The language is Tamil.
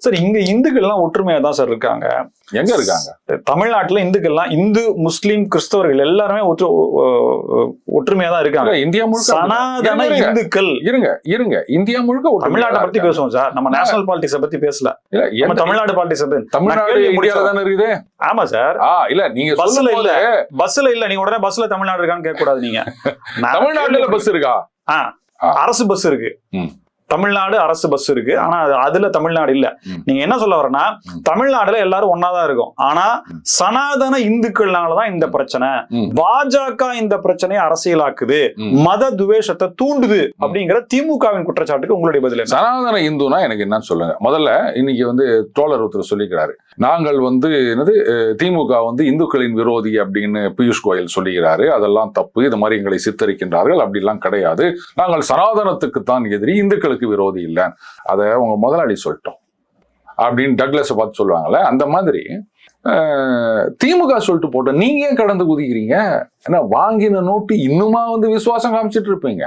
சார் இங்க இந்துக்கள்லாம் ஒற்றுமையா தான் சார் இருக்காங்க. எங்க இருக்காங்க? தமிழ்நாட்டுல இந்துக்கள்லாம் இந்து முஸ்லீம் கிறிஸ்தவர்கள் எல்லாருமே ஒற்றுமையா தான் இருக்காங்க. இந்தியா முழுக்க சனாதன இந்துக்கள் இருங்க இந்தியா முழுக்க தமிழ்நாட்டை பத்தி பேசுவோம் சார். நம்ம நேஷனல் பாலிடிக்ஸ பத்தி பேசல. இல்ல தமிழ்நாடு பாலிடிக்ஸ் தமிழ்நாடு இந்தியால தானே இருக்குது. ஆமா சார். இல்ல நீங்க பஸ்ல இல்ல நீங்க உடனே பஸ்ல தமிழ்நாடு இருக்கான்னு கேட்க கூடாது. நீங்க தமிழ்நாட்டுல பஸ் இருக்கா? அரசு பஸ் இருக்கு. தமிழ்நாடு அரசு பஸ் இருக்கு. ஆனா அதுல தமிழ்நாடு இல்ல. நீங்க என்ன சொல்ல வரனா, தமிழ்நாடுல எல்லாரும் ஒன்னாதான் இருக்கும். ஆனா சனாதன இந்துக்கள்னாலதான் இந்த பிரச்சனை. பாஜக இந்த பிரச்சனையை அரசியலாக்குது, மத துவேஷத்தை தூண்டுது அப்படிங்கிற திமுகவின் குற்றச்சாட்டுக்கு உங்களுடைய பதில் என்ன? சனாதன இந்துனா எனக்கு என்னன்னு சொல்லுங்க. முதல்ல இன்னைக்கு தோழர் ஒருத்தர் சொல்லிக்கிறாரு, நாங்கள் என்னது திமுக இந்துக்களின் விரோதி அப்படின்னு பியூஷ் கோயல் சொல்லுகிறாரு. அதெல்லாம் தப்பு, இது மாதிரி எங்களை சித்தரிக்கின்றார்கள். அப்படிலாம் கிடையாது, நாங்கள் சனாதனத்துக்கு தான் எதிரி, இந்துக்களுக்கு விரோதி இல்ல. அத உங்க முதலாளி சொல்லிட்டோம் அப்படின்னு டக்ளஸ் பார்த்து சொல்லுவாங்கல்ல, அந்த மாதிரி திமுக சொல்லிட்டு போட்ட நீங்க ஏன் கடந்து குதிக்கிறீங்க? ஏன்னா வாங்கின நோட்டு இன்னுமா விசுவாசம் காமிச்சிட்டு இருப்பீங்க.